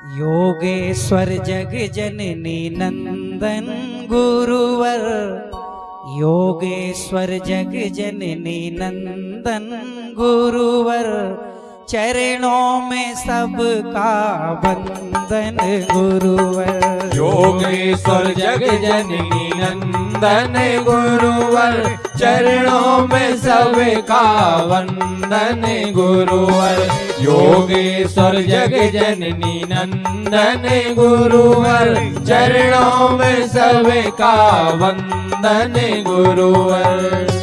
योगेश्वर जग जननी नंदन गुरुवर, योगेश्वर जग जननी नंदन गुरुवर, चरणों में सबका बंदन गुरुवर। योगेश्वर जग जननी नंदन गुरुवर, चरणों में सबका वंदन गुरुवर। योगेश्वर जग जननी नंदन गुरुवर, चरणों में सबका वंदन गुरुवर।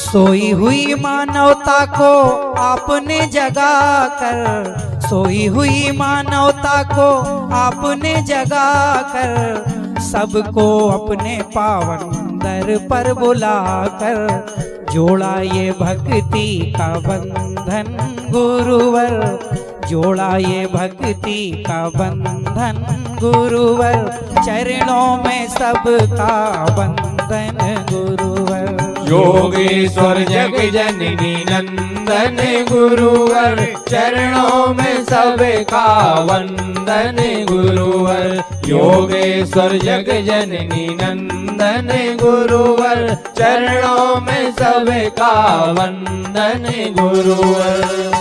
सोई हुई मानवता को आपने जगा कर, सोई हुई मानवता को आपने जगा कर, सबको अपने पावन दर पर बुलाकर, जोड़ा ये भक्ति का बंधन गुरुवर, जोड़ा ये भक्ति का बंधन गुरुवर, चरणों में सबका बंधन गुरुवर। योगेश्वर जग जननी नंदन गुरुवर, चरणों में सबका वंदन गुरुवर। योगेश्वर जग जननी नंदन गुरुवर, चरणों में सबका वंदन गुरुवर।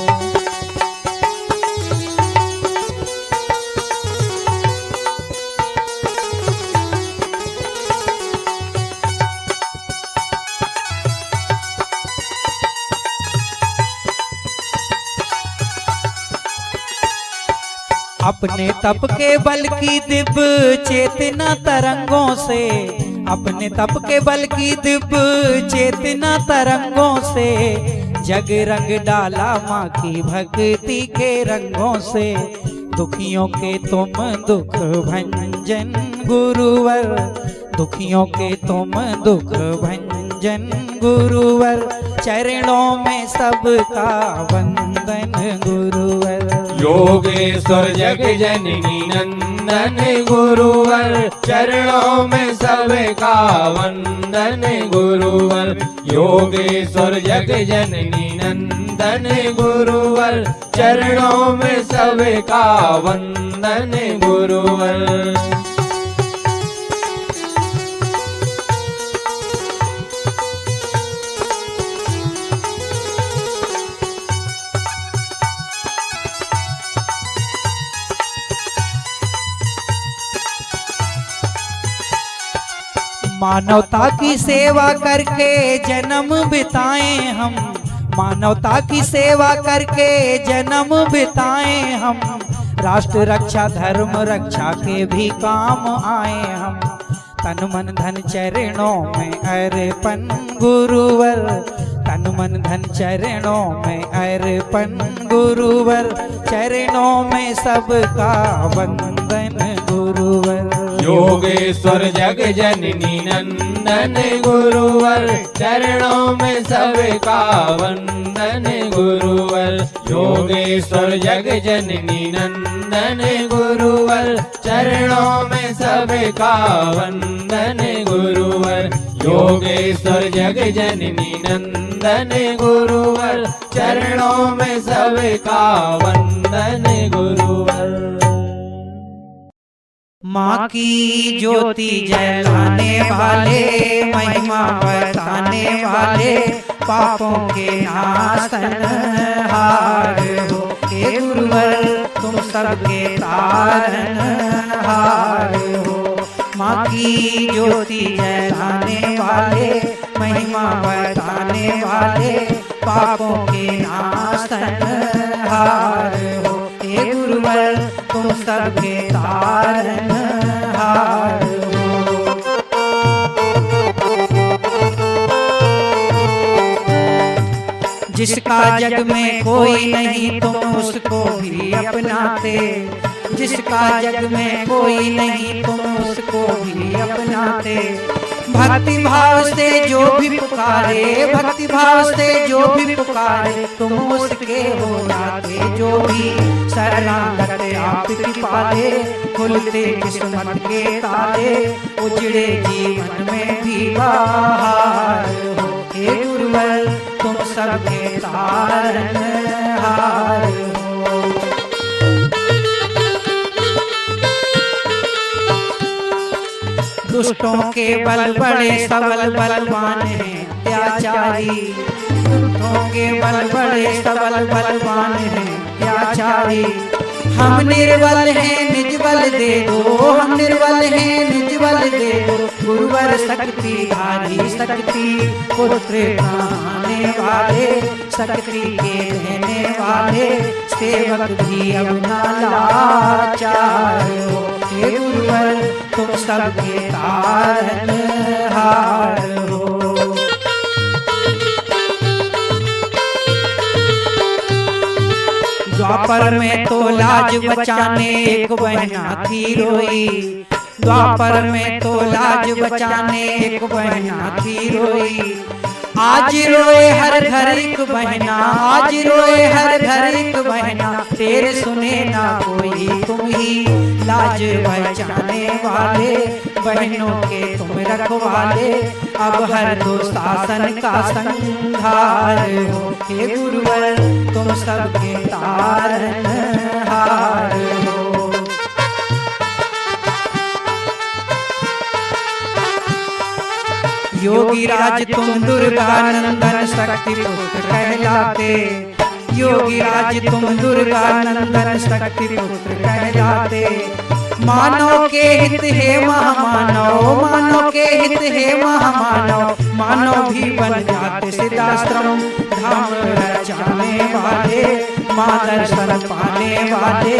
अपने तप के बल की दिव्य चेतना तरंगों से, अपने तप के बल की दिव्य चेतना तरंगों से, जग रंग डाला माँ की भक्ति के रंगों से, दुखियों के तुम दुख भंजन गुरुवर, दुखियों के तुम दुख भंजन गुरुवर, चरणों में सबका वंदन गुरुवर। योगेश्वर जग जननी नंदन गुरुवर, चरणों में सबका वंदन गुरुवर। योगेश्वर जग जननी नंदन गुरुवर, चरणों में सबका वंदन गुरुवर। मानवता की सेवा करके जन्म बिताएं हम, मानवता की सेवा करके जन्म बिताएं हम, राष्ट्र रक्षा धर्म रक्षा के भी काम आए हम, तन मन धन चरणों में अर्पण गुरुवर, तन मन धन चरणों में अर्पण गुरुवर, चरणों में सबका वंदन गुरुवर। योगेश्वर जग जननी नंदन गुरुवर, चरणों में सबका वंदन गुरुवर। योगेश्वर जग जननी नंदन गुरुवर, चरणों में सबका वंदन गुरुवर। योगेश्वर जग जननी नंदन गुरुवर, चरणों में सबका वंदन गुरुवर। माँ की ज्योति जलाने वाले, महिमा बताने वाले, पापों के नाशन हार हो, हे गुरुवर तुम सबके तारन हार हो। माँ की ज्योति जलाने वाले, महिमा बताने वाले, पापों के नाशन हार हो, हे गुरुवर तुम सबके तारन हार हो। जिसका जग में कोई नहीं तुम उसको भी अपनाते, जिसका जग में कोई नहीं तुम उसको भी अपनाते, भक्ति भाव से जो भी पुकारे, भक्ति भाव से जो भी पुकारे, तुम उसके हो जाते। जो भी शरणागत आप कृपाले, खुलते किस्मत के ताले, उजड़े जीवन में भी बहार हो। हे गुरुवर तुम सबके तारनहार हो। दुष्टों के बल बड़े सबल बलवान हैं अत्याचारी, दुष्टों के बल बड़े सबल बलवान हैं अत्याचारी। हम निर्बल हैं निज बल दे दो, हम निर्बल हैं निज बल दे दो। गुरुवर शक्ति धारी, शक्ति पुत्र आने वाले, शक्ति के देने वाले, सेवक भी अब ना लाचार हो। हे गुरुवर तुम सबके तारनहार हो। द्वापर में तो लाज बचाने एक बहना थी रोई, द्वापर में तो लाज बचाने एक बहना थी रोई। आज रोए हर घर एक बहना, आज रोए हर घर एक बहना, तेरे सुने ना कोई। तुम ही लाज बचाने वाले, बहनों के तुम रखवाले, अब हर दो शासन का संहार हो। हे गुरुवर तुम सबके तारनहार हो। योगी राज तुम दुर्गा नंदन शक्ति पुत्र कहलाते, योगी राज तुम दुर्गा नंदन शक्ति पुत्र कहलाते। मानव के हित हे महामानव, मानव के हित हे महामानव, मानव भी बन जाते सिद्धाश्रम धाम रचाने वाले। माँ दर्शन पाने वाले,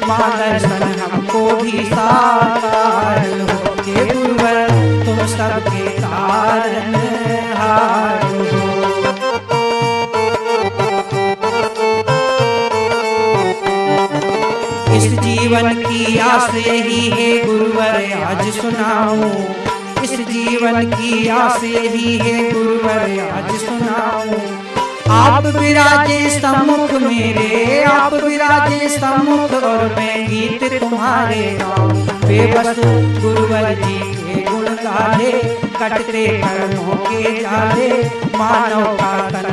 माँ दर्शन हमको भी साकार हो। हे गुरुवर तुम सबके तारनहार हो। इस जीवन की आस यही है गुरुवर आज सुनाऊं, इस जीवन की आस यही है गुरुवर आज सुनाऊं। आप विराजे सम्मुख मेरे, आप विराजे सम्मुख, और मैं गीत तुम्हारे गाऊं। बेबस गुरुवर जी के गुण गाले, कटते कर्मों के जाले, मानव का तन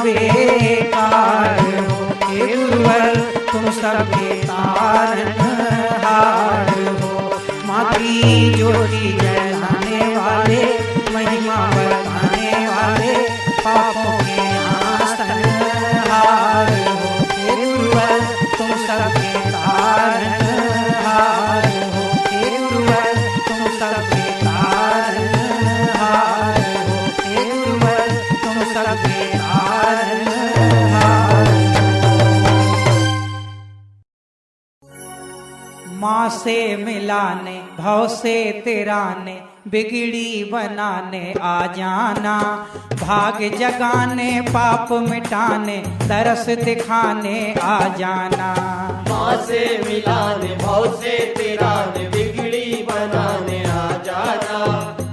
बेकार हो। हे गुरुवर तुम सबके तारनहार हो। माँ की ज्योति जलाने वाले, महिमा बताने वाले, पापों के नाशनहार हो। हे गुरुवर तुम सबके तारनहार हो। हे गुरुवर तुम सबके तारनहार हो। हे गुरुवर तुम सबके तारनहार हो। माँ से मिलाने, भव से तेराने, बिगड़ी बनाने आ जाना। भाग जगाने, पाप मिटाने, तरस दिखाने आ जाना। माँ से मिलाने, भव से तेराने, बिगड़ी बनाने आ जाना।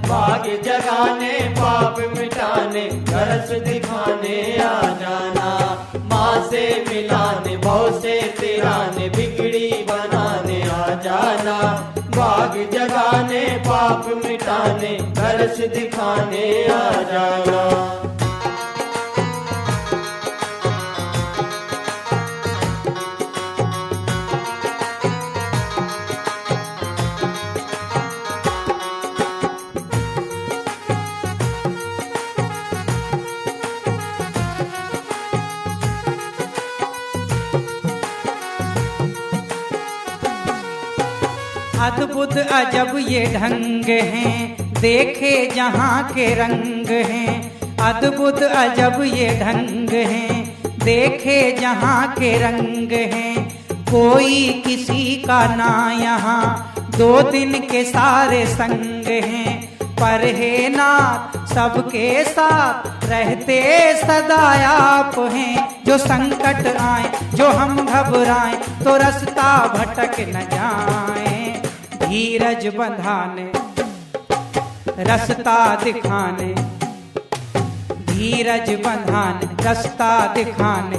भाग जगाने, पाप मिटाने, तरस दिखाने आ जाना। माँ से मिलाने, भव से तेराने, बिगड़ी बनाने आ जाना। भाग जगाने, पाप मिटाने, तरस दिखाने आ जाना। अद्भुत अजब ये ढंग हैं, देखे जहाँ के रंग हैं। अद्भुत अजब ये ढंग हैं, देखे जहाँ के रंग हैं। कोई किसी का ना यहाँ, 2 दिन के सारे संग हैं। पर हे नाथ सबके साथ रहते सदा आप हैं। जो संकट आए, जो हम घबराएं, तो रास्ता भटक न जाएं। धीरज बंधाने, रास्ता दिखाने, धीरज बंधाने रास्ता दिखाने।